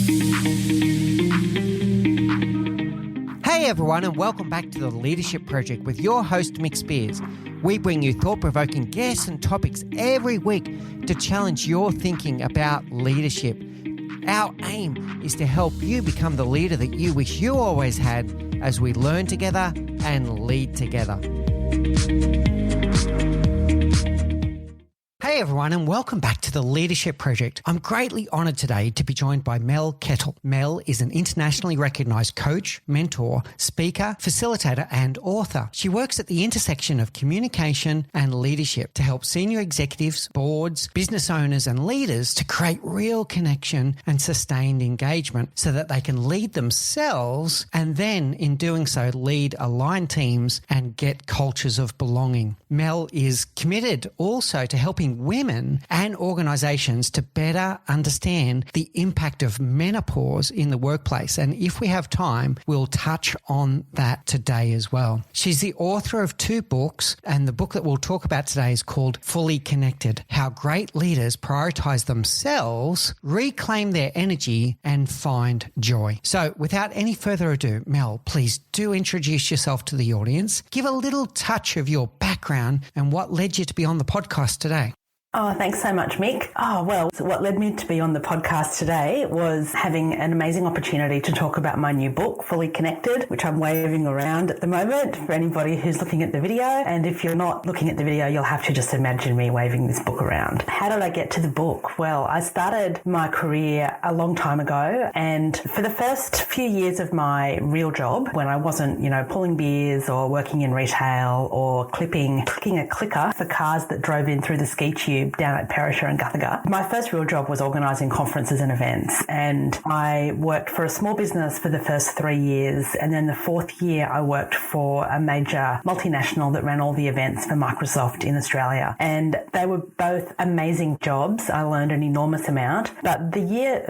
Hey everyone, and welcome back to the Leadership Project with your host Mick Spears. We bring you thought-provoking guests and topics every week to challenge your thinking about leadership. Our aim is to help you become the leader that you wish you always had as we learn together and lead together. Hey everyone, and welcome back to the Leadership Project. I'm greatly honoured today to be joined by Mel Kettle. Mel is an internationally recognised coach, mentor, speaker, facilitator and author. She works at the intersection of communication and leadership to help senior executives, boards, business owners and leaders to create real connection and sustained engagement so that they can lead themselves and then in doing so lead aligned teams and get cultures of belonging. Mel is committed also to helping women and organisations to better understand the impact of menopause in the workplace. And if we have time, we'll touch on that today as well. She's the author of 2 books, and the book that we'll talk about today is called Fully Connected: How Great Leaders Prioritise Themselves, Reclaim Their Energy and Find Joy. So without any further ado, Mel, please do introduce yourself to the audience. Give a little touch of your background and what led you to be on the podcast today. Oh, thanks so much, Mick. So what led me to be on the podcast today was having an amazing opportunity to talk about my new book, Fully Connected, which I'm waving around at the moment for anybody who's looking at the video. And if you're not looking at the video, you'll have to just imagine me waving this book around. How did I get to the book? Well, I started my career a long time ago. And for the first few years of my real job, when I wasn't, pulling beers or working in retail or clicking a clicker for cars that drove in through the ski tube down at Perisher and Guthaga, my first real job was organising conferences and events. And I worked for a small business for the first 3 years. And then the 4th year, I worked for a major multinational that ran all the events for Microsoft in Australia. And they were both amazing jobs. I learned an enormous amount. But the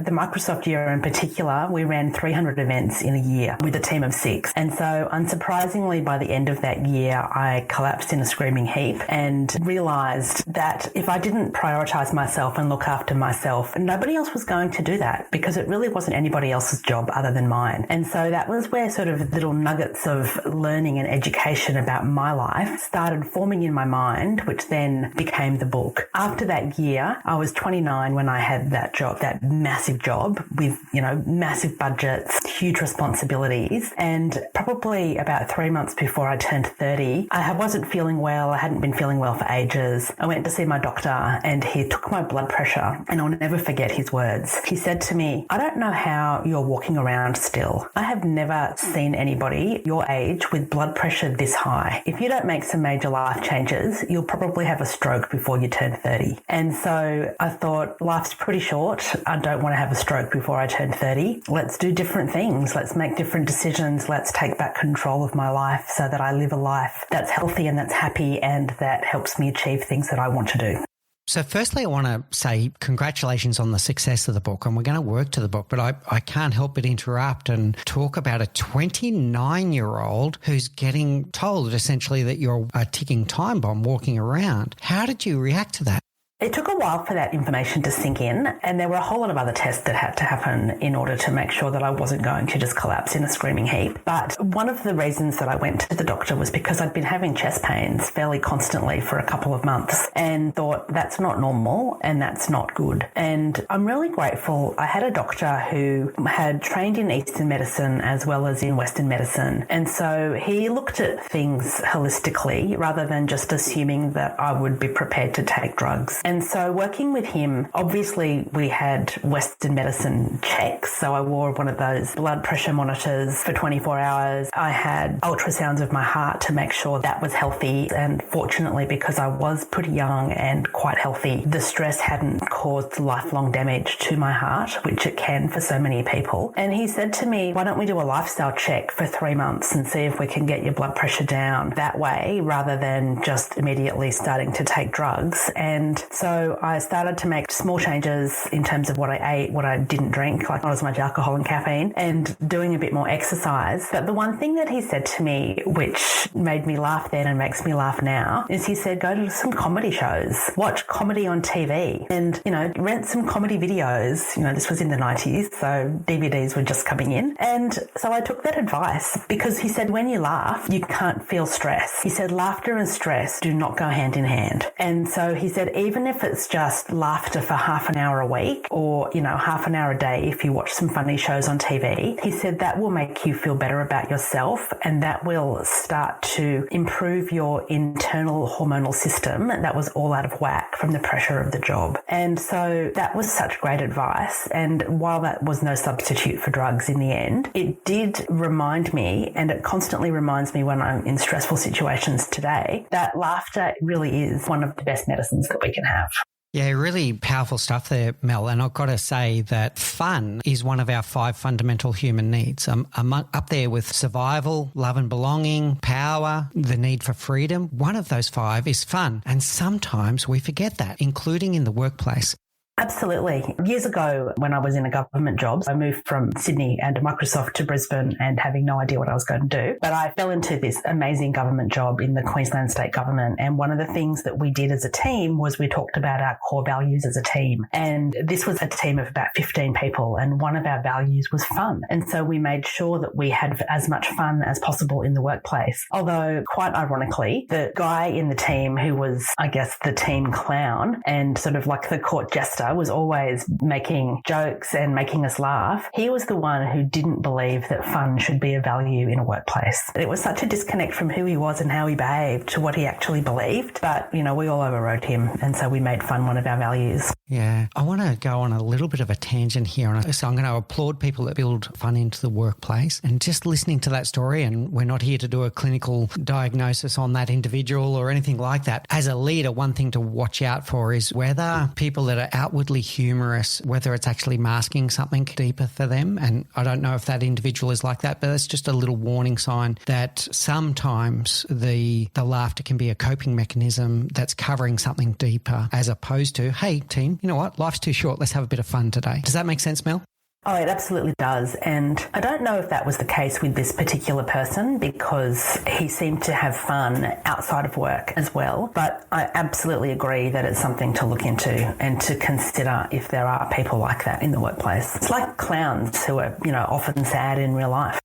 Microsoft year in particular, we ran 300 events in a year with a team of 6. And so unsurprisingly, by the end of that year, I collapsed in a screaming heap and realised that if I didn't prioritise myself and look after myself, nobody else was going to do that because it really wasn't anybody else's job other than mine. And so that was where sort of little nuggets of learning and education about my life started forming in my mind, which then became the book. After that year, I was 29 when I had that job, that massive job with, massive budgets, huge responsibilities. And probably about 3 months before I turned 30, I wasn't feeling well. I hadn't been feeling well for ages. I went to see my doctor and he took my blood pressure, and I'll never forget his words. He said to me, "I don't know how you're walking around still. I have never seen anybody your age with blood pressure this high. If you don't make some major life changes, you'll probably have a stroke before you turn 30. And so I thought, life's pretty short. I don't want to have a stroke before I turn 30. Let's do different things. Let's make different decisions. Let's take back control of my life so that I live a life that's healthy and that's happy and that helps me achieve things that I want to do." So firstly, I want to say congratulations on the success of the book, and we're going to work to the book, but I can't help but interrupt and talk about a 29-year-old who's getting told essentially that you're a ticking time bomb walking around. How did you react to that? It took a while for that information to sink in, and there were a whole lot of other tests that had to happen in order to make sure that I wasn't going to just collapse in a screaming heap. But one of the reasons that I went to the doctor was because I'd been having chest pains fairly constantly for a couple of months and thought that's not normal and that's not good. And I'm really grateful. I had a doctor who had trained in Eastern medicine as well as in Western medicine. And so he looked at things holistically rather than just assuming that I would be prepared to take drugs. And so working with him, obviously we had Western medicine checks. So I wore one of those blood pressure monitors for 24 hours. I had ultrasounds of my heart to make sure that was healthy. And fortunately, because I was pretty young and quite healthy, the stress hadn't caused lifelong damage to my heart, which it can for so many people. And he said to me, "Why don't we do a lifestyle check for 3 months and see if we can get your blood pressure down that way rather than just immediately starting to take drugs?" And So I started to make small changes in terms of what I ate, what I didn't drink, like not as much alcohol and caffeine, and doing a bit more exercise. But the one thing that he said to me, which made me laugh then and makes me laugh now, is he said, go to some comedy shows, watch comedy on TV and, rent some comedy videos. This was in the 90s, so DVDs were just coming in. And so I took that advice because he said, when you laugh, you can't feel stress. He said, laughter and stress do not go hand in hand. And so he said, even if it's just laughter for half an hour a week or, half an hour a day, if you watch some funny shows on TV, he said that will make you feel better about yourself and that will start to improve your internal hormonal system that was all out of whack from the pressure of the job. And so that was such great advice. And while that was no substitute for drugs in the end, it did remind me, and it constantly reminds me when I'm in stressful situations today, that laughter really is one of the best medicines that we can have. Yeah, really powerful stuff there, Mel. And I've got to say that fun is one of our 5 fundamental human needs. I'm up there with survival, love and belonging, power, the need for freedom. One of those 5 is fun. And sometimes we forget that, including in the workplace. Absolutely. Years ago, when I was in a government job, I moved from Sydney and Microsoft to Brisbane and having no idea what I was going to do. But I fell into this amazing government job in the Queensland state government. And one of the things that we did as a team was we talked about our core values as a team. And this was a team of about 15 people. And one of our values was fun. And so we made sure that we had as much fun as possible in the workplace. Although, quite ironically, the guy in the team who was, I guess, the team clown and sort of like the court jester was always making jokes and making us laugh. He was the one who didn't believe that fun should be a value in a workplace. It was such a disconnect from who he was and how he behaved to what he actually believed. But, we all overrode him. And so we made fun one of our values. Yeah. I want to go on a little bit of a tangent here. So I'm going to applaud people that build fun into the workplace. And just listening to that story, and we're not here to do a clinical diagnosis on that individual or anything like that. As a leader, one thing to watch out for is whether people that are outwardly humorous, whether it's actually masking something deeper for them. And I don't know if that individual is like that, but it's just a little warning sign that sometimes the laughter can be a coping mechanism that's covering something deeper, as opposed to, hey, team, you know what? Life's too short. Let's have a bit of fun today. Does that make sense, Mel? Oh, it absolutely does. And I don't know if that was the case with this particular person because he seemed to have fun outside of work as well. But I absolutely agree that it's something to look into and to consider if there are people like that in the workplace. It's like clowns who are, often sad in real life.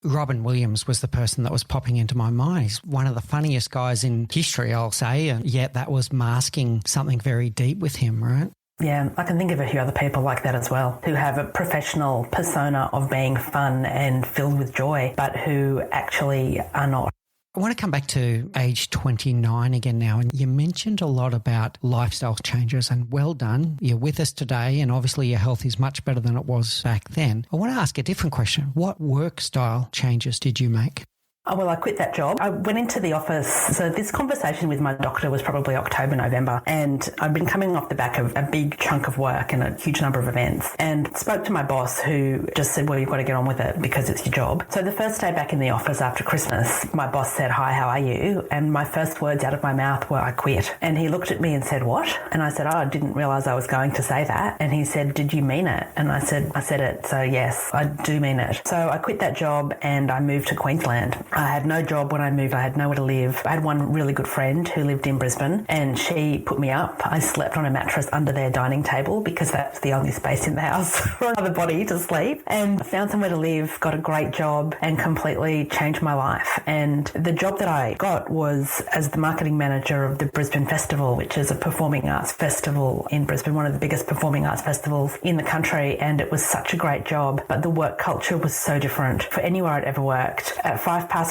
Robin Williams was the person that was popping into my mind. He's one of the funniest guys in history, I'll say, and yet that was masking something very deep with him, right? Yeah, I can think of a few other people like that as well, who have a professional persona of being fun and filled with joy, but who actually are not. I want to come back to age 29 again now. And you mentioned a lot about lifestyle changes, and well done. You're with us today, and obviously your health is much better than it was back then. I want to ask a different question. What work style changes did you make? Oh, well, I quit that job. I went into the office. So this conversation with my doctor was probably October, November. And I'd been coming off the back of a big chunk of work and a huge number of events, and spoke to my boss, who just said, well, you've got to get on with it because it's your job. So the first day back in the office after Christmas, my boss said, hi, how are you? And my first words out of my mouth were, I quit. And he looked at me and said, what? And I said, oh, I didn't realize I was going to say that. And he said, did you mean it? And I said it. So yes, I do mean it. So I quit that job and I moved to Queensland. I had no job when I moved. I had nowhere to live. I had one really good friend who lived in Brisbane, and she put me up. I slept on a mattress under their dining table because that's the only space in the house for another body to sleep, and found somewhere to live, got a great job, and completely changed my life. And the job that I got was as the marketing manager of the Brisbane Festival, which is a performing arts festival in Brisbane, one of the biggest performing arts festivals in the country. And it was such a great job, but the work culture was so different for anywhere I'd ever worked. At 5:05,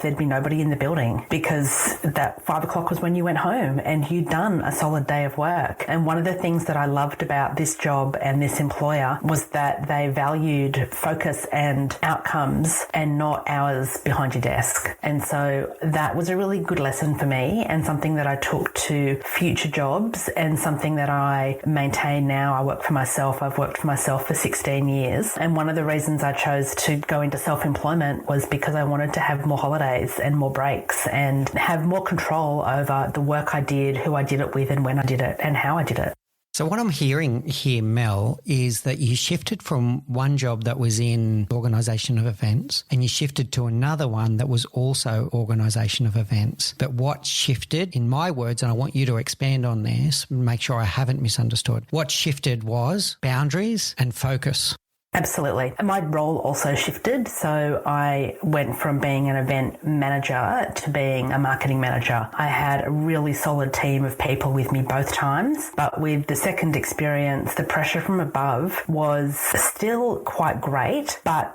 there'd be nobody in the building because that 5 o'clock was when you went home and you'd done a solid day of work. And one of the things that I loved about this job and this employer was that they valued focus and outcomes and not hours behind your desk. And so that was a really good lesson for me, and something that I took to future jobs, and something that I maintain now. I work for myself. I've worked for myself for 16 years. And one of the reasons I chose to go into self-employment was because I wanted to have have more holidays and more breaks and have more control over the work I did, who I did it with and when I did it and how I did it. So what I'm hearing here, Mel, is that you shifted from one job that was in organisation of events and you shifted to another one that was also organisation of events. But what shifted, in my words, and I want you to expand on this, make sure I haven't misunderstood, what shifted was boundaries and focus. Absolutely. My role also shifted. So I went from being an event manager to being a marketing manager. I had a really solid team of people with me both times, but with the second experience, the pressure from above was still quite great, but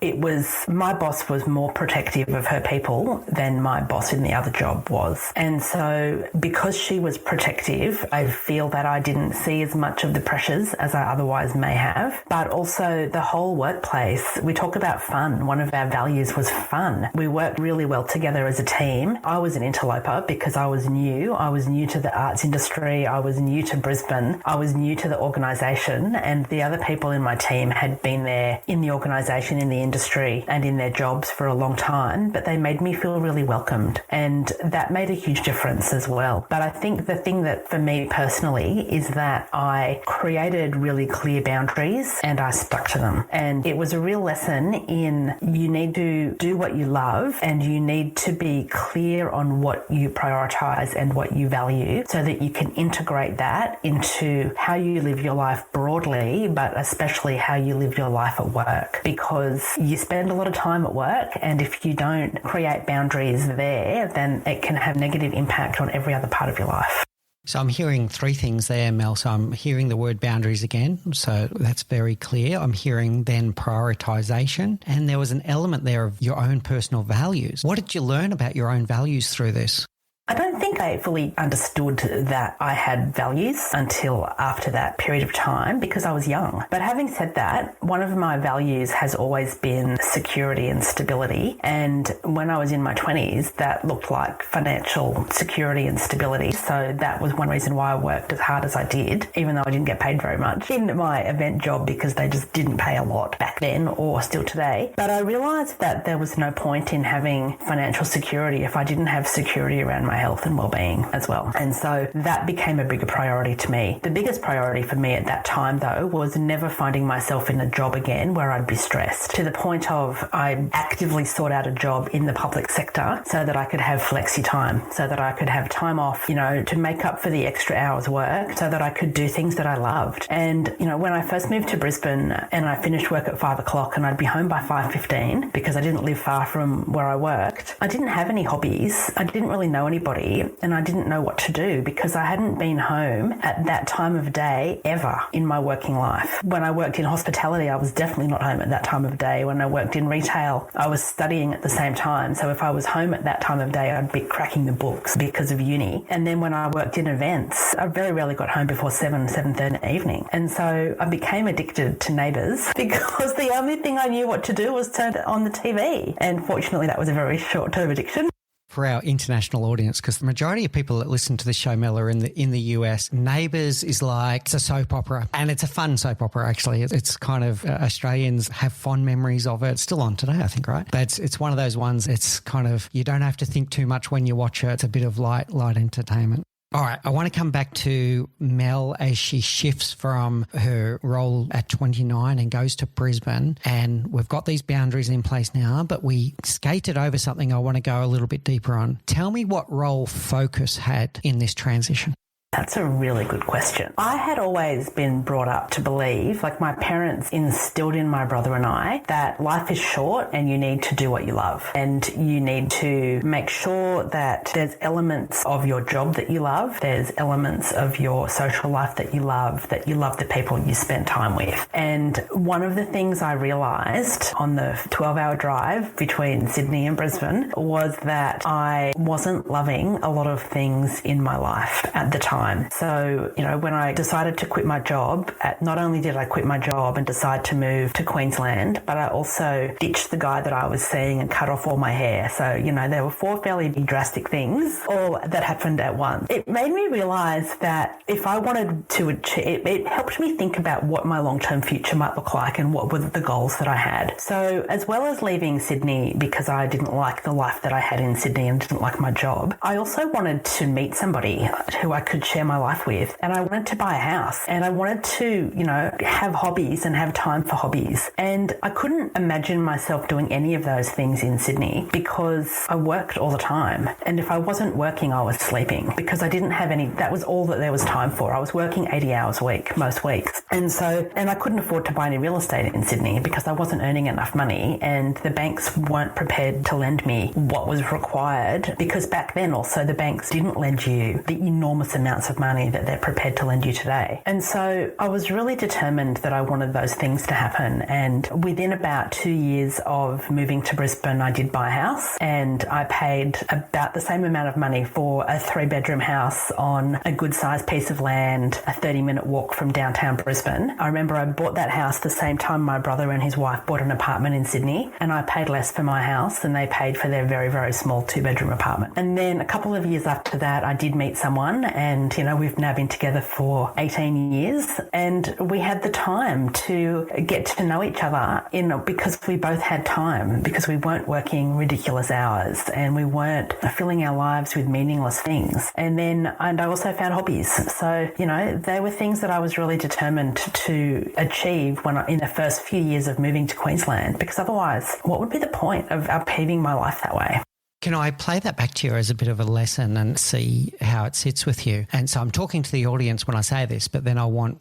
my boss was more protective of her people than my boss in the other job was. And so because she was protective, I feel that I didn't see as much of the pressures as I otherwise may have, but also the whole workplace, we talk about fun. One of our values was fun. We worked really well together as a team. I was an interloper because I was new. I was new to the arts industry. I was new to Brisbane. I was new to the organisation, and the other people in my team had been there in the organisation, in the industry and in their jobs for a long time, but they made me feel really welcomed, and that made a huge difference as well. But I think the thing that for me personally is that I created really clear boundaries and I stuck to them. And it was a real lesson in you need to do what you love and you need to be clear on what you prioritise and what you value so that you can integrate that into how you live your life broadly, but especially how you live your life at work, because you spend a lot of time at work, and if you don't create boundaries there, then it can have negative impact on every other part of your life. So I'm hearing three things there, Mel. So I'm hearing the word boundaries again. So that's very clear. I'm hearing then prioritisation. And there was an element there of your own personal values. What did you learn about your own values through this? I don't think I fully understood that I had values until after that period of time because I was young. But having said that, one of my values has always been security and stability. And when I was in my 20s, that looked like financial security and stability. So that was one reason why I worked as hard as I did, even though I didn't get paid very much in my event job because they just didn't pay a lot back then or still today. But I realised that there was no point in having financial security if I didn't have security around my health and well-being as well. And so that became a bigger priority to me. The biggest priority for me at that time, though, was never finding myself in a job again where I'd be stressed, to the point of I actively sought out a job in the public sector so that I could have flexi time, so that I could have time off, to make up for the extra hours work, so that I could do things that I loved. And, when I first moved to Brisbane and I finished work at 5 o'clock and I'd be home by 5:15 because I didn't live far from where I worked, I didn't have any hobbies. I didn't really know anybody. And I didn't know what to do because I hadn't been home at that time of day ever in my working life. When I worked in hospitality, I was definitely not home at that time of day. When I worked in retail, I was studying at the same time. So if I was home at that time of day, I'd be cracking the books because of uni. And then when I worked in events, I very rarely got home before 7:30 in the evening. And so I became addicted to Neighbours because the only thing I knew what to do was turn on the TV. And fortunately, that was a very short-term addiction. For our international audience, because the majority of people that listen to the show, Mel, are in the US. Neighbours is it's a soap opera, and it's a fun soap opera, actually. It's kind of, Australians have fond memories of it. It's still on today, I think, right? But it's one of those ones, it's kind of, you don't have to think too much when you watch it. It's a bit of light entertainment. All right, I want to come back to Mel as she shifts from her role at 29 and goes to Brisbane, and we've got these boundaries in place now, but we skated over something I want to go a little bit deeper on. Tell me what role focus had in this transition. That's a really good question. I had always been brought up to believe, like my parents instilled in my brother and I, that life is short and you need to do what you love. And you need to make sure that there's elements of your job that you love, there's elements of your social life that you love the people you spend time with. And one of the things I realised on the 12-hour drive between Sydney and Brisbane was that I wasn't loving a lot of things in my life at the time. time. So, when I decided to quit my job, not only did I quit my job and decide to move to Queensland, but I also ditched the guy that I was seeing and cut off all my hair. So, there were 4 fairly big drastic things all that happened at once. It made me realise that if I wanted to achieve, it helped me think about what my long-term future might look like and what were the goals that I had. So as well as leaving Sydney because I didn't like the life that I had in Sydney and didn't like my job, I also wanted to meet somebody who I could share my life with, and I wanted to buy a house, and I wanted to, have hobbies and have time for hobbies. And I couldn't imagine myself doing any of those things in Sydney because I worked all the time. And if I wasn't working, I was sleeping because I didn't have any, that was all that there was time for. I was working 80 hours a week, most weeks. And I couldn't afford to buy any real estate in Sydney because I wasn't earning enough money, and the banks weren't prepared to lend me what was required, because back then also the banks didn't lend you the enormous amounts of money that they're prepared to lend you today. And so I was really determined that I wanted those things to happen. And within about 2 years of moving to Brisbane, I did buy a house, and I paid about the same amount of money for a 3-bedroom house on a good sized piece of land, a 30-minute walk from downtown Brisbane. I remember I bought that house the same time my brother and his wife bought an apartment in Sydney, and I paid less for my house than they paid for their very, very small 2-bedroom apartment. And then a couple of years after that, I did meet someone, and, we've now been together for 18 years, and we had the time to get to know each other, because we both had time, because we weren't working ridiculous hours and we weren't filling our lives with meaningless things. And I also found hobbies. So, they were things that I was really determined to achieve in the first few years of moving to Queensland, because otherwise, what would be the point of upheaving my life that way? Can I play that back to you as a bit of a lesson and see how it sits with you? And so I'm talking to the audience when I say this, but then I want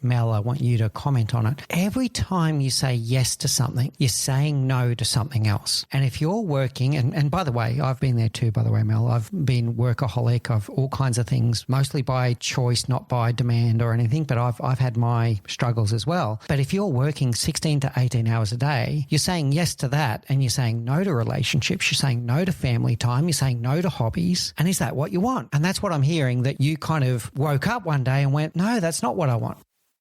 you to comment on it. Every time you say yes to something, you're saying no to something else. And if you're working, and by the way, I've been there too, by the way, Mel, I've been workaholic of all kinds of things, mostly by choice, not by demand or anything, but I've had my struggles as well. But if you're working 16 to 18 hours a day, you're saying yes to that, and you're saying no to relationships, you're saying no to family time, you're saying no to hobbies. And is that what you want? And that's what I'm hearing, that you kind of woke up one day and went, no, that's not what I want.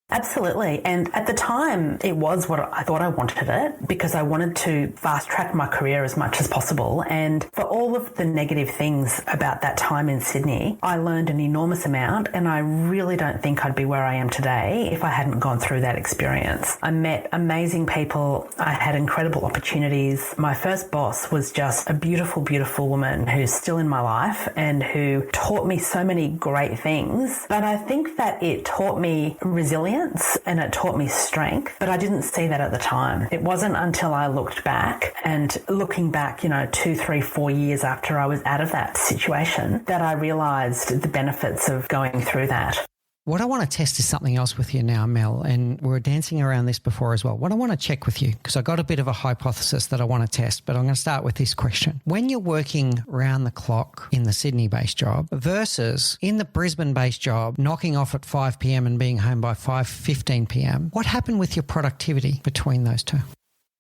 Absolutely. And at the time, it was what I thought I wanted it, because I wanted to fast track my career as much as possible. And for all of the negative things about that time in Sydney, I learned an enormous amount, and I really don't think I'd be where I am today if I hadn't gone through that experience. I met amazing people. I had incredible opportunities. My first boss was just a beautiful, beautiful woman who's still in my life and who taught me so many great things. But I think that it taught me resilience, and it taught me strength, but I didn't see that at the time. It wasn't until I looked back, and looking back, 2, 3, 4 years after I was out of that situation, that I realised the benefits of going through that. What I want to test is something else with you now, Mel, and we were dancing around this before as well. What I want to check with you, because I got a bit of a hypothesis that I want to test, but I'm going to start with this question. When you're working round the clock in the Sydney-based job versus in the Brisbane-based job, knocking off at 5 p.m. and being home by 5:15 p.m., what happened with your productivity between those two?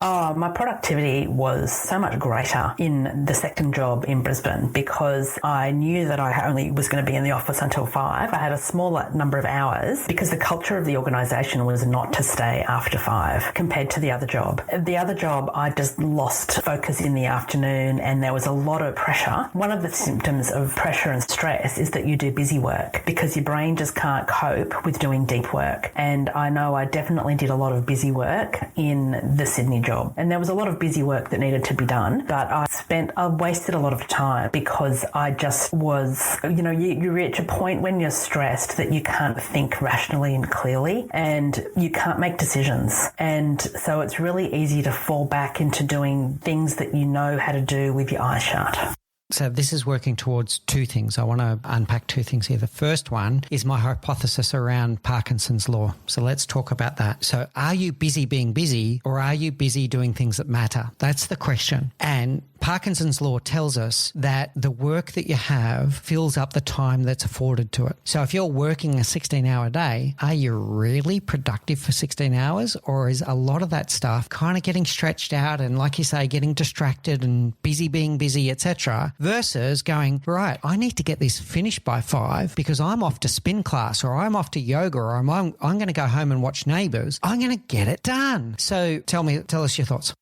Oh, my productivity was so much greater in the second job in Brisbane, because I knew that I only was going to be in the office until 5. I had a smaller number of hours because the culture of the organisation was not to stay after 5 compared to the other job. The other job, I just lost focus in the afternoon, and there was a lot of pressure. One of the symptoms of pressure and stress is that you do busy work because your brain just can't cope with doing deep work. And I know I definitely did a lot of busy work in the Sydney job, and there was a lot of busy work that needed to be done, but I wasted a lot of time because I just was, you reach a point when you're stressed that you can't think rationally and clearly, and you can't make decisions. And so it's really easy to fall back into doing things that you know how to do with your eyes shut. So this is working towards two things. I want to unpack two things here. The first one is my hypothesis around Parkinson's law. So let's talk about that. So are you busy being busy, or are you busy doing things that matter? That's the question. And Parkinson's law tells us that the work that you have fills up the time that's afforded to it. So if you're working a 16-hour day, are you really productive for 16 hours? Or is a lot of that stuff kind of getting stretched out and, like you say, getting distracted and busy being busy, etc., versus going, right, I need to get this finished by 5 because I'm off to spin class or I'm off to yoga or I'm going to go home and watch Neighbours. I'm going to get it done. So tell us your thoughts.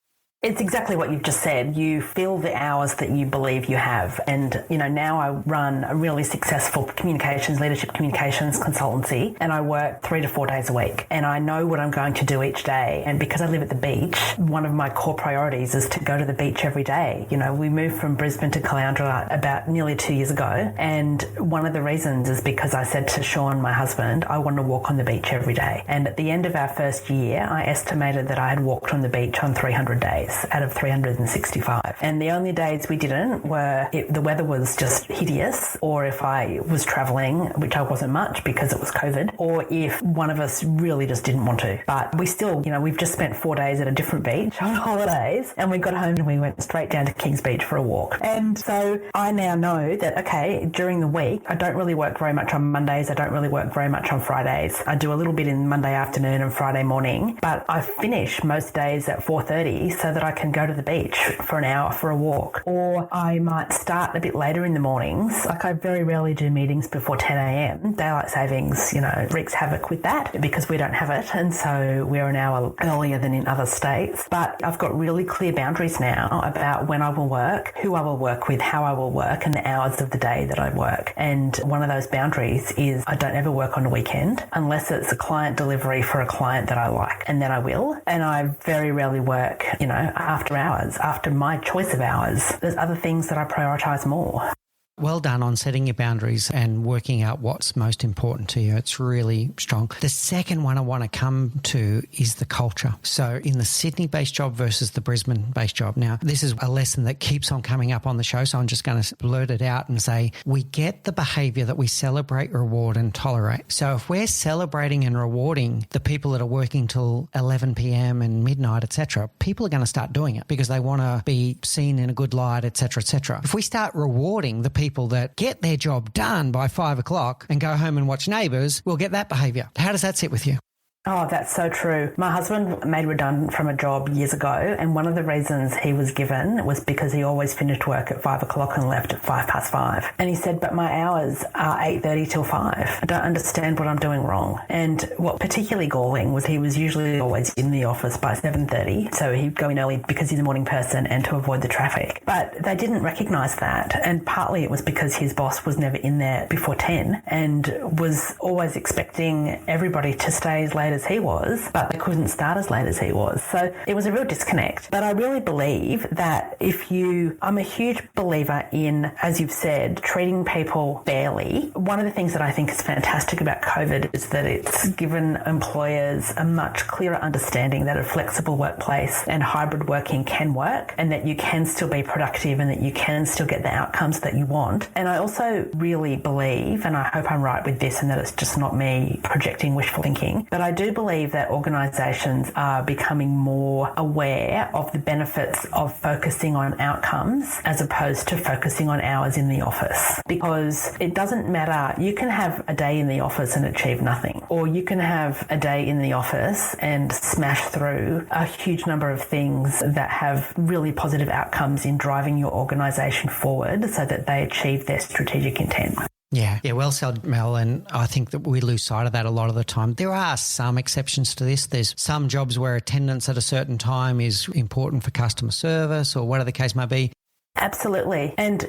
It's exactly what you've just said. You fill the hours that you believe you have. And, now I run a really successful leadership communications consultancy, and I work 3 to 4 days a week. And I know what I'm going to do each day. And because I live at the beach, one of my core priorities is to go to the beach every day. We moved from Brisbane to Caloundra about nearly 2 years ago. And one of the reasons is because I said to Sean, my husband, I want to walk on the beach every day. And at the end of our first year, I estimated that I had walked on the beach on 300 days. Out of 365. And the only days we didn't were if the weather was just hideous, or if I was travelling, which I wasn't much because it was COVID, or if one of us really just didn't want to. But we still, we've just spent 4 days at a different beach on holidays, and we got home and we went straight down to Kings Beach for a walk. And so I now know that, okay, during the week, I don't really work very much on Mondays. I don't really work very much on Fridays. I do a little bit in Monday afternoon and Friday morning, but I finish most days at 4:30 so that I can go to the beach for an hour for a walk. Or I might start a bit later in the mornings. Like, I very rarely do meetings before 10 a.m. Daylight savings, wreaks havoc with that because we don't have it. And so we're an hour earlier than in other states. But I've got really clear boundaries now about when I will work, who I will work with, how I will work, and the hours of the day that I work. And one of those boundaries is I don't ever work on a weekend unless it's a client delivery for a client that I like. And then I will. And I very rarely work, after hours, after my choice of hours. There's other things that I prioritise more. Well done on setting your boundaries and working out what's most important to you. It's really strong. The second one I want to come to is the culture. So in the Sydney-based job versus the Brisbane-based job. Now, this is a lesson that keeps on coming up on the show, so I'm just going to blurt it out and say we get the behaviour that we celebrate, reward and tolerate. So if we're celebrating and rewarding the people that are working till 11 p.m. and midnight, etc., people are going to start doing it because they want to be seen in a good light, etc., etc. If we start rewarding the people that get their job done by 5 o'clock and go home and watch Neighbours, we'll get that behaviour. How does that sit with you? Oh, that's so true. My husband made redundant from a job years ago, and one of the reasons he was given was because he always finished work at 5 o'clock and left at 5:05. And he said, but my hours are 8:30 till 5. I don't understand what I'm doing wrong. And what particularly galling was he was usually always in the office by 7:30, so he'd go in early because he's a morning person and to avoid the traffic. But they didn't recognise that, and partly it was because his boss was never in there before 10 and was always expecting everybody to stay as late as he was, but they couldn't start as late as he was. So it was a real disconnect. But I really believe that I'm a huge believer in, as you've said, treating people fairly. One of the things that I think is fantastic about COVID is that it's given employers a much clearer understanding that a flexible workplace and hybrid working can work, and that you can still be productive and that you can still get the outcomes that you want. And I also really believe, and I hope I'm right with this and that it's just not me projecting wishful thinking, but I do believe that organisations are becoming more aware of the benefits of focusing on outcomes as opposed to focusing on hours in the office. Because it doesn't matter, you can have a day in the office and achieve nothing, or you can have a day in the office and smash through a huge number of things that have really positive outcomes in driving your organisation forward so that they achieve their strategic intent. Yeah, well said, Mel, and I think that we lose sight of that a lot of the time. There are some exceptions to this. There's some jobs where attendance at a certain time is important for customer service or whatever the case may be. Absolutely. And,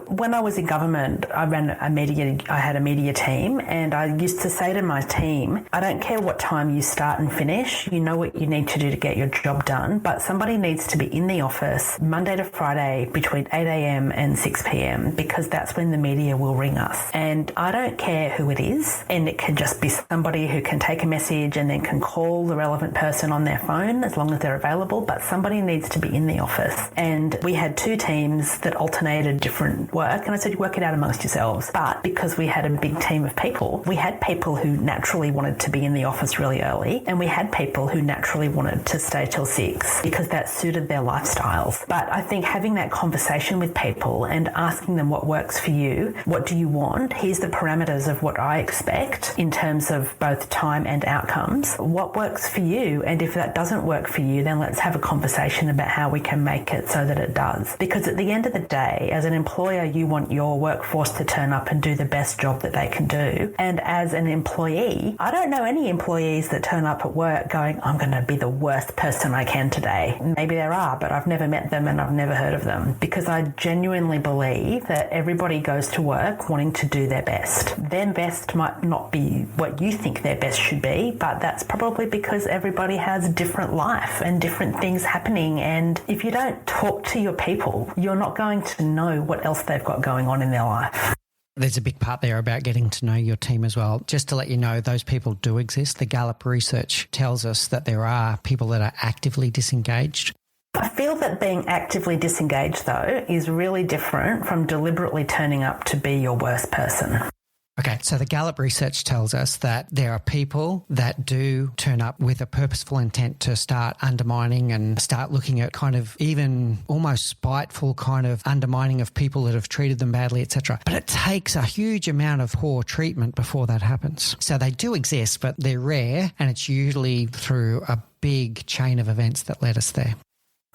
when I was in government, I had a media team, and I used to say to my team, I don't care what time you start and finish, you know what you need to do to get your job done, but somebody needs to be in the office Monday to Friday between 8 a.m. and 6 p.m. because that's when the media will ring us. And I don't care who it is, and it can just be somebody who can take a message and then can call the relevant person on their phone as long as they're available, but somebody needs to be in the office. And we had 2 teams teams that alternated different work. And I said, work it out amongst yourselves. But because we had a big team of people, we had people who naturally wanted to be in the office really early, and we had people who naturally wanted to stay till 6 because that suited their lifestyles. But I think having that conversation with people and asking them what works for you, what do you want? Here's the parameters of what I expect in terms of both time and outcomes. What works for you? And if that doesn't work for you, then let's have a conversation about how we can make it so that it does. Because at the end of the day, as an employer, you want your workforce to turn up and do the best job that they can do. And as an employee, I don't know any employees that turn up at work going, I'm going to be the worst person I can today. Maybe there are, but I've never met them and I've never heard of them, because I genuinely believe that everybody goes to work wanting to do their best. Their best might not be what you think their best should be, but that's probably because everybody has a different life and different things happening. And if you don't talk to your people, you're not going to know what else they've got going on in their life. There's a big part there about getting to know your team as well. Just to let you know, those people do exist. The Gallup research tells us that there are people that are actively disengaged. I feel that being actively disengaged, though, is really different from deliberately turning up to be your worst person. Okay, so the Gallup research tells us that there are people that do turn up with a purposeful intent to start undermining and start looking at kind of even almost spiteful kind of undermining of people that have treated them badly, etc. But it takes a huge amount of poor treatment before that happens. So they do exist, but they're rare, and it's usually through a big chain of events that led us there.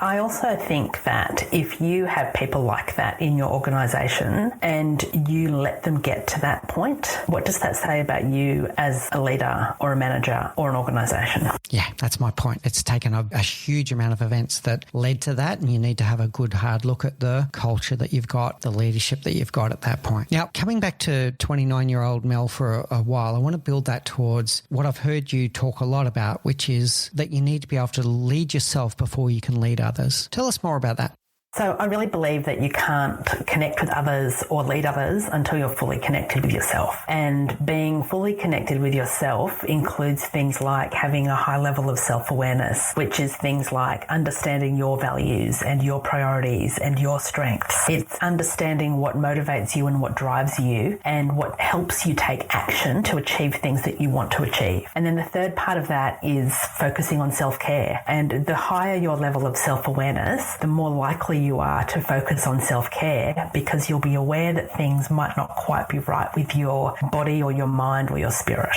I also think that if you have people like that in your organisation and you let them get to that point, what does that say about you as a leader or a manager or an organisation? Yeah, that's my point. It's taken a huge amount of events that led to that, and you need to have a good hard look at the culture that you've got, the leadership that you've got at that point. Now, coming back to 29-year-old Mel for a while, I want to build that towards what I've heard you talk a lot about, which is that you need to be able to lead yourself before you can lead others. Tell us more about that. So I really believe that you can't connect with others or lead others until you're fully connected with yourself. And being fully connected with yourself includes things like having a high level of self-awareness, which is things like understanding your values and your priorities and your strengths. It's understanding what motivates you and what drives you and what helps you take action to achieve things that you want to achieve. And then the third part of that is focusing on self-care. And the higher your level of self-awareness, the more likely you are to focus on self-care, because you'll be aware that things might not quite be right with your body or your mind or your spirit.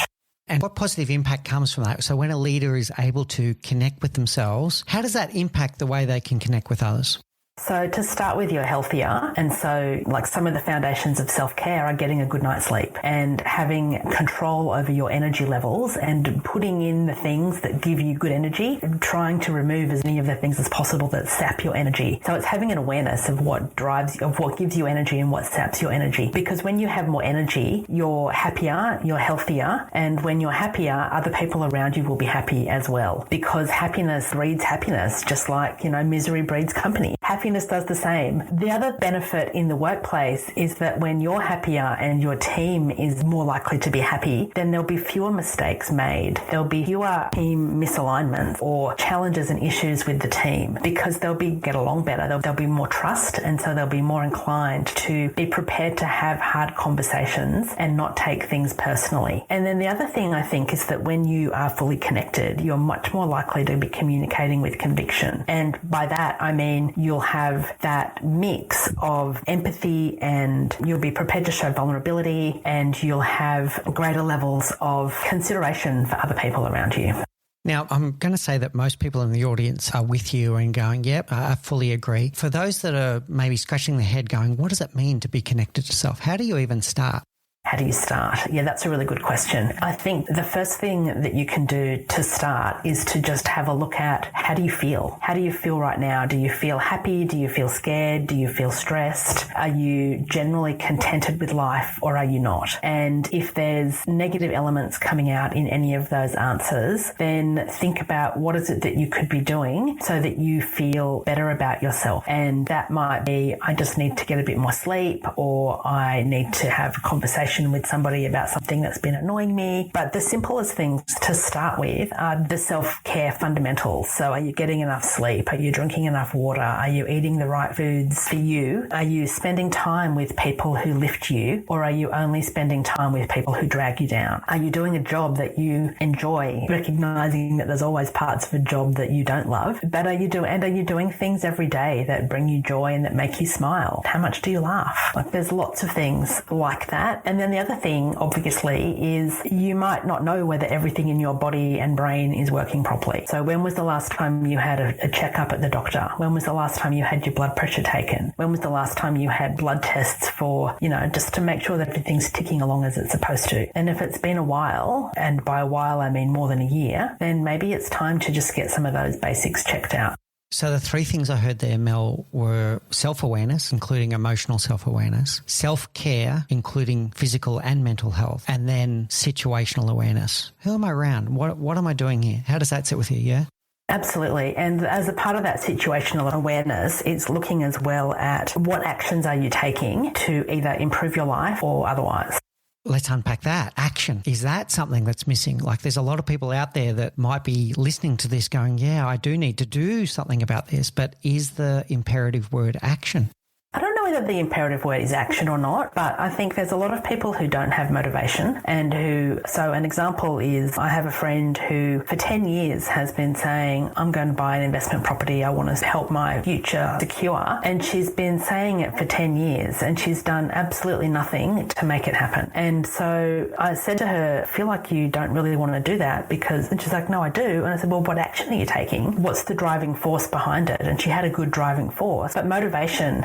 And what positive impact comes from that? So when a leader is able to connect with themselves, how does that impact the way they can connect with others? So to start with, you're healthier. And so like some of the foundations of self-care are getting a good night's sleep and having control over your energy levels and putting in the things that give you good energy, and trying to remove as many of the things as possible that sap your energy. So it's having an awareness of what drives, of what gives you energy and what saps your energy. Because when you have more energy, you're happier, you're healthier. And when you're happier, other people around you will be happy as well. Because happiness breeds happiness, just like, misery breeds company. Happiness does the same. The other benefit in the workplace is that when you're happier and your team is more likely to be happy, then there'll be fewer mistakes made. There'll be fewer team misalignments or challenges and issues with the team, because they'll get along better. There'll be more trust, and so they'll be more inclined to be prepared to have hard conversations and not take things personally. And then the other thing I think is that when you are fully connected, you're much more likely to be communicating with conviction. And by that, I mean you'll have that mix of empathy, and you'll be prepared to show vulnerability, and you'll have greater levels of consideration for other people around you. Now, I'm going to say that most people in the audience are with you and going, yep, I fully agree. For those that are maybe scratching their head going, what does it mean to be connected to self? How do you even start? How do you start? Yeah, that's a really good question. I think the first thing that you can do to start is to just have a look at, how do you feel? How do you feel right now? Do you feel happy? Do you feel scared? Do you feel stressed? Are you generally contented with life, or are you not? And if there's negative elements coming out in any of those answers, then think about what is it that you could be doing so that you feel better about yourself. And that might be, I just need to get a bit more sleep, or I need to have a conversation conversation with somebody about something that's been annoying me. But the simplest things to start with are the self-care fundamentals. So are you getting enough sleep? Are you drinking enough water? Are you eating the right foods for you? Are you spending time with people who lift you, or are you only spending time with people who drag you down? Are you doing a job that you enjoy, recognizing that there's always parts of a job that you don't love? But are you doing things every day that bring you joy and that make you smile? How much do you laugh? Like, there's lots of things like that. And then the other thing, obviously, is you might not know whether everything in your body and brain is working properly. So when was the last time you had a checkup at the doctor? When was the last time you had your blood pressure taken? When was the last time you had blood tests for, just to make sure that everything's ticking along as it's supposed to? And if it's been a while, and by a while I mean more than a year, then maybe it's time to just get some of those basics checked out. So the three things I heard there, Mel, were self-awareness, including emotional self-awareness, self-care, including physical and mental health, and then situational awareness. Who am I around? What am I doing here? How does that sit with you, yeah? Absolutely. And as a part of that situational awareness, it's looking as well at what actions are you taking to either improve your life or otherwise. Let's unpack that. Action. Is that something that's missing? Like, there's a lot of people out there that might be listening to this going, yeah, I do need to do something about this, but is the imperative word action? I don't know whether the imperative word is action or not, but I think there's a lot of people who don't have motivation so an example is I have a friend who for 10 years has been saying, I'm going to buy an investment property. I want to help my future secure. And she's been saying it for 10 years and she's done absolutely nothing to make it happen. And so I said to her, I feel like you don't really want to do that and she's like, no, I do. And I said, well, what action are you taking? What's the driving force behind it? And she had a good driving force, but motivation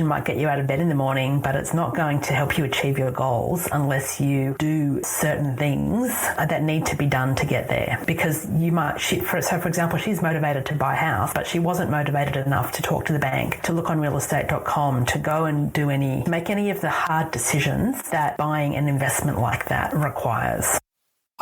might get you out of bed in the morning, but it's not going to help you achieve your goals unless you do certain things that need to be done to get there. Because for example, she's motivated to buy a house, but she wasn't motivated enough to talk to the bank, to look on realestate.com, to go and make any of the hard decisions that buying an investment like that requires.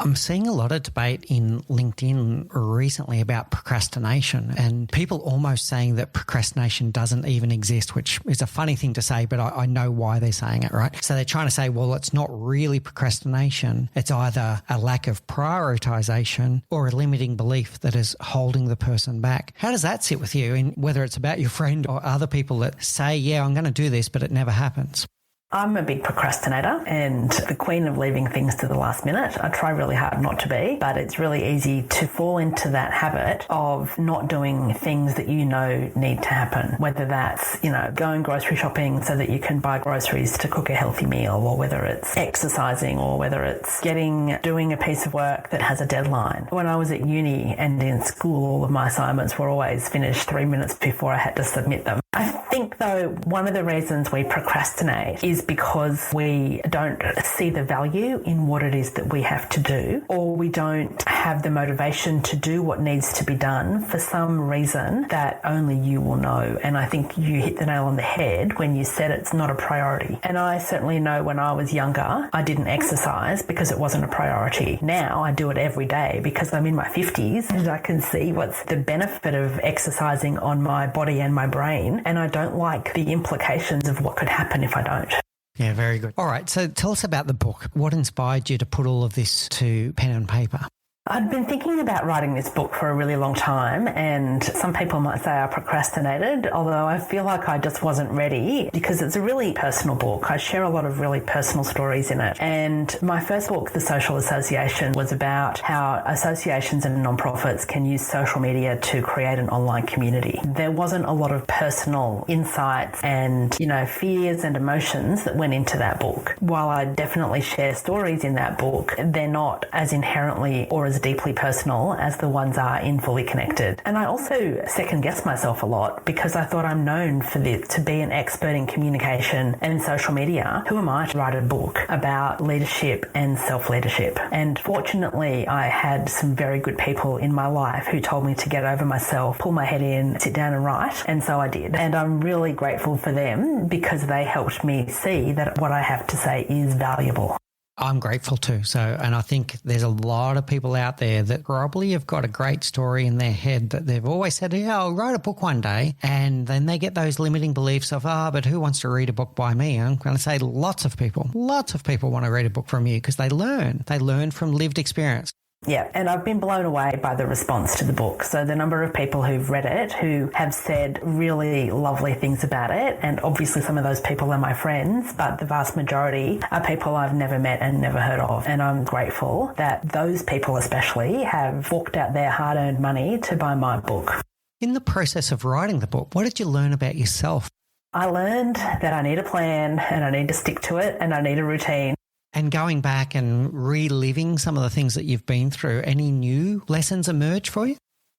I'm seeing a lot of debate in LinkedIn recently about procrastination and people almost saying that procrastination doesn't even exist, which is a funny thing to say, but I know why they're saying it, right? So they're trying to say, well, it's not really procrastination. It's either a lack of prioritization or a limiting belief that is holding the person back. How does that sit with you, in whether it's about your friend or other people that say, yeah, I'm going to do this, but it never happens? I'm a big procrastinator and the queen of leaving things to the last minute. I try really hard not to be, but it's really easy to fall into that habit of not doing things that you know need to happen, whether that's, going grocery shopping so that you can buy groceries to cook a healthy meal, or whether it's exercising, or whether it's doing a piece of work that has a deadline. When I was at uni and in school, all of my assignments were always finished 3 minutes before I had to submit them. I think, though, one of the reasons we procrastinate is because we don't see the value in what it is that we have to do, or we don't have the motivation to do what needs to be done for some reason that only you will know. And I think you hit the nail on the head when you said it's not a priority. And I certainly know when I was younger, I didn't exercise because it wasn't a priority. Now I do it every day because I'm in my 50s and I can see what's the benefit of exercising on my body and my brain. And I don't like the implications of what could happen if I don't. Yeah, very good. All right, so tell us about the book. What inspired you to put all of this to pen and paper? I'd been thinking about writing this book for a really long time, and some people might say I procrastinated, although I feel like I just wasn't ready because it's a really personal book. I share a lot of really personal stories in it. And my first book, The Social Association, was about how associations and nonprofits can use social media to create an online community. There wasn't a lot of personal insights and, fears and emotions that went into that book. While I definitely share stories in that book, they're not as inherently or as deeply personal as the ones are in Fully Connected. And I also second-guessed myself a lot because I thought I'm known for this, to be an expert in communication and social media. Who am I to write a book about leadership and self-leadership? And fortunately, I had some very good people in my life who told me to get over myself, pull my head in, sit down and write. And so I did. And I'm really grateful for them because they helped me see that what I have to say is valuable. I'm grateful too. So, and I think there's a lot of people out there that probably have got a great story in their head that they've always said, yeah, I'll write a book one day. And then they get those limiting beliefs of, but who wants to read a book by me? I'm going to say lots of people want to read a book from you because they learn from lived experience. Yeah, and I've been blown away by the response to the book. So the number of people who've read it who have said really lovely things about it, and obviously some of those people are my friends, but the vast majority are people I've never met and never heard of. And I'm grateful that those people especially have forked out their hard-earned money to buy my book. In the process of writing the book, what did you learn about yourself? I learned that I need a plan and I need to stick to it and I need a routine. And going back and reliving some of the things that you've been through, any new lessons emerge for you?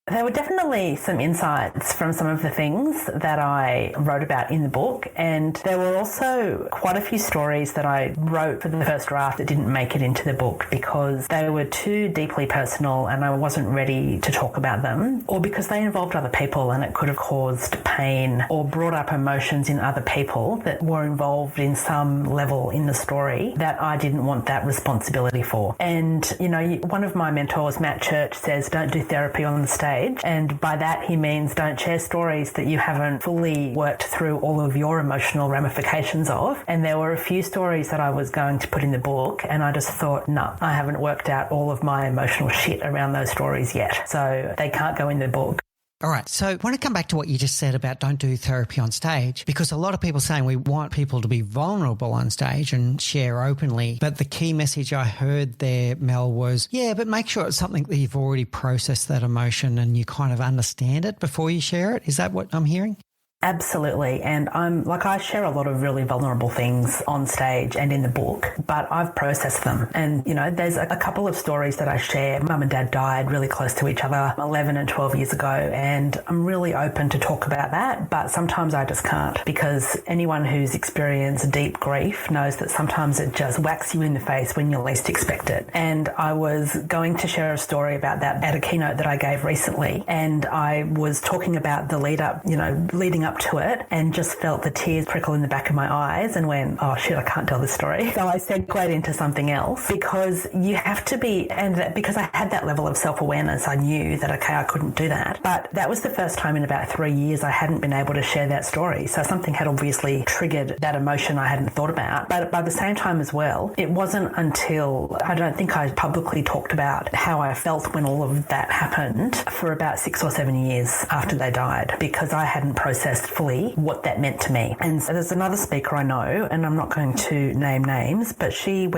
There were definitely some insights from some of the things that I wrote about in the book, and there were also quite a few stories that I wrote for the first draft that didn't make it into the book because they were too deeply personal and I wasn't ready to talk about them, or because they involved other people and it could have caused pain or brought up emotions in other people that were involved in some level in the story that I didn't want that responsibility for. And, you know, one of my mentors, Matt Church, says don't do therapy on the stage. And by that he means don't share stories that you haven't fully worked through all of your emotional ramifications of. And there were a few stories that I was going to put in the book and I just thought, no, I haven't worked out all of my emotional shit around those stories yet. So they can't go in the book. All right. So I want to come back to what you just said about don't do therapy on stage, because a lot of people saying we want people to be vulnerable on stage and share openly. But the key message I heard there, Mel, was, yeah, but make sure it's something that you've already processed that emotion and you kind of understand it before you share it. Is that what I'm hearing? Absolutely. And I share a lot of really vulnerable things on stage and in the book, but I've processed them. And, you know, there's a couple of stories that I share. Mum and Dad died really close to each other 11 and 12 years ago. And I'm really open to talk about that, but sometimes I just can't, because anyone who's experienced deep grief knows that sometimes it just whacks you in the face when you least expect it. And I was going to share a story about that at a keynote that I gave recently. And I was talking about the leading up to it, and just felt the tears trickle in the back of my eyes and went, oh shit, I can't tell this story. So I segued into something else, because you have to be, and because I had that level of self-awareness, I knew that, okay, I couldn't do that. But that was the first time in about 3 years I hadn't been able to share that story. So something had obviously triggered that emotion I hadn't thought about. But by the same time as well, it wasn't until, I don't think I publicly talked about how I felt when all of that happened for about 6 or 7 years after they died, because I hadn't processed fully what that meant to me. And so there's another speaker I know, and I'm not going to name names, but she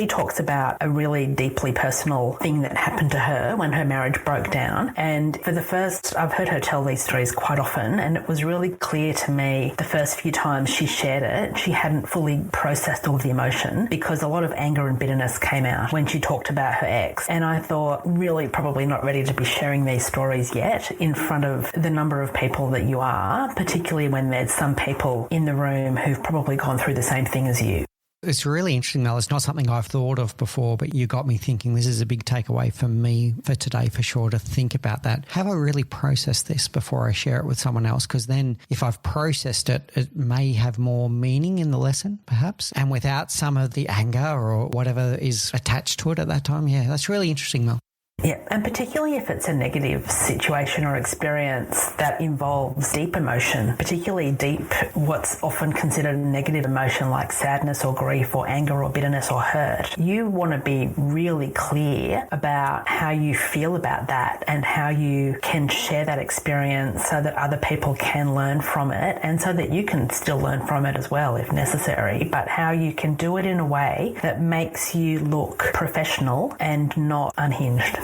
talks about a really deeply personal thing that happened to her when her marriage broke down. And I've heard her tell these stories quite often, and it was really clear to me the first few times she shared it, she hadn't fully processed all the emotion, because a lot of anger and bitterness came out when she talked about her ex. And I thought, really probably not ready to be sharing these stories yet in front of the number of people that you are, particularly when there's some people in the room who've probably gone through the same thing as you. It's really interesting, Mel. It's not something I've thought of before, but you got me thinking. This is a big takeaway for me for today, for sure, to think about that. Have I really processed this before I share it with someone else? Because then if I've processed it, it may have more meaning in the lesson, perhaps, and without some of the anger or whatever is attached to it at that time. Yeah, that's really interesting, Mel. Yeah, and particularly if it's a negative situation or experience that involves deep emotion, particularly deep, what's often considered a negative emotion like sadness or grief or anger or bitterness or hurt, you want to be really clear about how you feel about that and how you can share that experience so that other people can learn from it, and so that you can still learn from it as well if necessary, but how you can do it in a way that makes you look professional and not unhinged.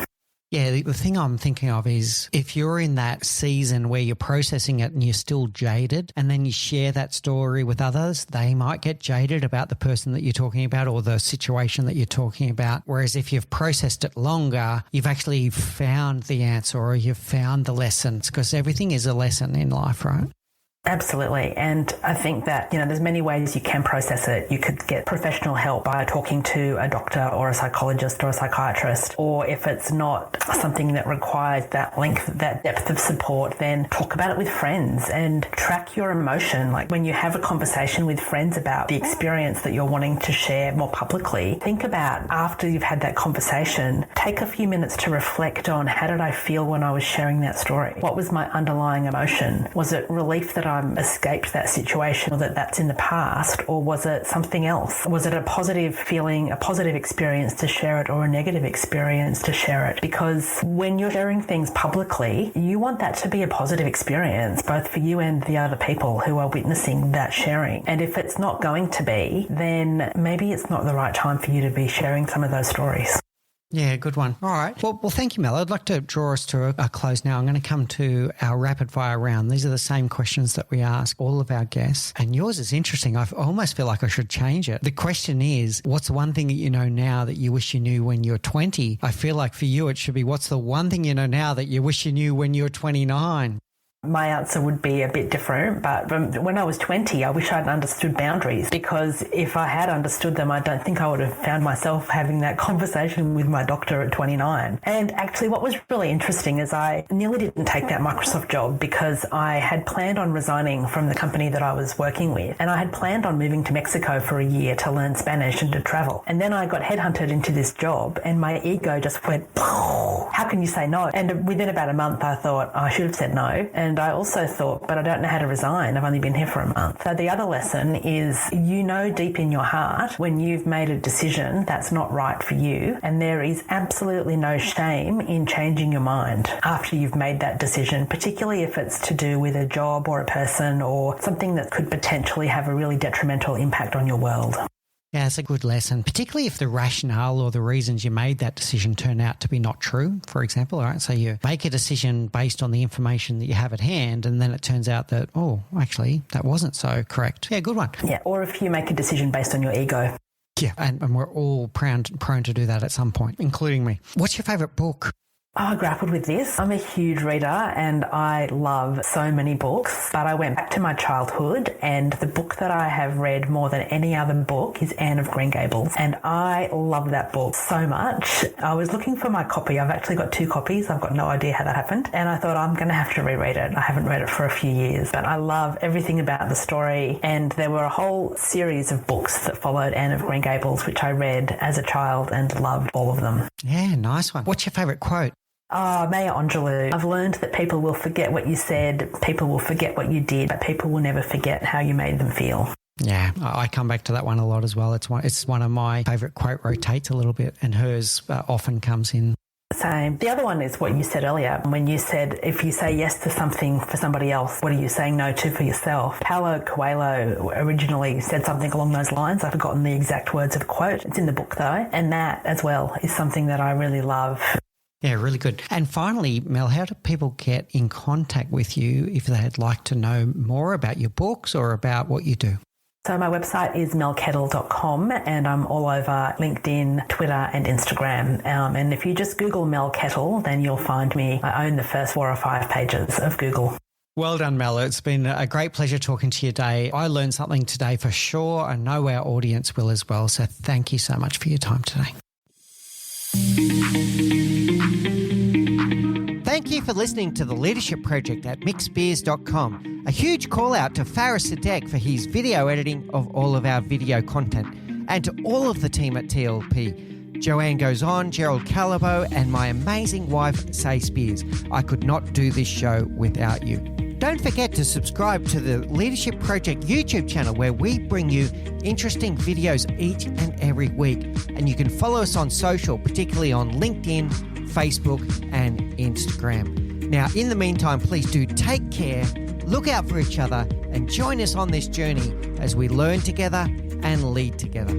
Yeah, the thing I'm thinking of is if you're in that season where you're processing it and you're still jaded, and then you share that story with others, they might get jaded about the person that you're talking about or the situation that you're talking about. Whereas if you've processed it longer, you've actually found the answer or you've found the lessons, because everything is a lesson in life, right? Absolutely. And I think that, there's many ways you can process it. You could get professional help by talking to a doctor or a psychologist or a psychiatrist. Or if it's not something that requires that length, that depth of support, then talk about it with friends and track your emotion. Like when you have a conversation with friends about the experience that you're wanting to share more publicly, think about after you've had that conversation, take a few minutes to reflect on how did I feel when I was sharing that story? What was my underlying emotion? Was it relief that I escaped that situation or that's in the past, or was it something else? Was it a positive feeling, a positive experience to share it, or a negative experience to share it? Because when you're sharing things publicly, you want that to be a positive experience, both for you and the other people who are witnessing that sharing. And if it's not going to be, then maybe it's not the right time for you to be sharing some of those stories. Yeah, good one. All right. Well, thank you, Mel. I'd like to draw us to a close now. I'm going to come to our rapid fire round. These are the same questions that we ask all of our guests. And yours is interesting. I almost feel like I should change it. The question is, what's the one thing that you know now that you wish you knew when you're 20? I feel like for you, it should be, what's the one thing you know now that you wish you knew when you're 29? My answer would be a bit different, but when I was 20, I wish I'd understood boundaries, because if I had understood them, I don't think I would have found myself having that conversation with my doctor at 29. And actually what was really interesting is I nearly didn't take that Microsoft job because I had planned on resigning from the company that I was working with, and I had planned on moving to Mexico for a year to learn Spanish and to travel. And then I got headhunted into this job and my ego just went, how can you say no? And within about a month, I thought I should have said no. And I also thought, but I don't know how to resign. I've only been here for a month. So the other lesson is, deep in your heart when you've made a decision that's not right for you, and there is absolutely no shame in changing your mind after you've made that decision, particularly if it's to do with a job or a person or something that could potentially have a really detrimental impact on your world. Yeah, it's a good lesson, particularly if the rationale or the reasons you made that decision turn out to be not true, for example. All right, so you make a decision based on the information that you have at hand, and then it turns out that, actually, that wasn't so correct. Yeah, good one. Yeah, or if you make a decision based on your ego. Yeah, and we're all prone to do that at some point, including me. What's your favourite book? I grappled with this. I'm a huge reader and I love so many books, but I went back to my childhood, and the book that I have read more than any other book is Anne of Green Gables, and I love that book so much. I was looking for my copy. I've actually got 2 copies. I've got no idea how that happened, and I thought I'm going to have to reread it. I haven't read it for a few years, but I love everything about the story, and there were a whole series of books that followed Anne of Green Gables, which I read as a child and loved all of them. Yeah, nice one. What's your favourite quote? Maya Angelou. I've learned that people will forget what you said, people will forget what you did, but people will never forget how you made them feel. Yeah, I come back to that one a lot as well. It's one of my favourite quote, rotates a little bit, and hers often comes in. Same. The other one is what you said earlier, when you said if you say yes to something for somebody else, what are you saying no to for yourself? Paulo Coelho originally said something along those lines. I've forgotten the exact words of the quote. It's in the book though, and that as well is something that I really love. Yeah, really good. And finally, Mel, how do people get in contact with you if they'd like to know more about your books or about what you do? So my website is melkettle.com, and I'm all over LinkedIn, Twitter and Instagram. And if you just Google Mel Kettle, then you'll find me. I own the first 4 or 5 pages of Google. Well done, Mel. It's been a great pleasure talking to you today. I learned something today for sure. I know our audience will as well. So thank you so much for your time today. Thank you for listening to The Leadership Project at mixbeers.com. A huge call out to Faris Sadek for his video editing of all of our video content, and to all of the team at TLP. Joanne Goes On, Gerald Calabo, and my amazing wife, Say Spears. I could not do this show without you. Don't forget to subscribe to the Leadership Project YouTube channel, where we bring you interesting videos each and every week. And you can follow us on social, particularly on LinkedIn, Facebook and Instagram. Now, in the meantime, please do take care, look out for each other, and join us on this journey as we learn together and lead together.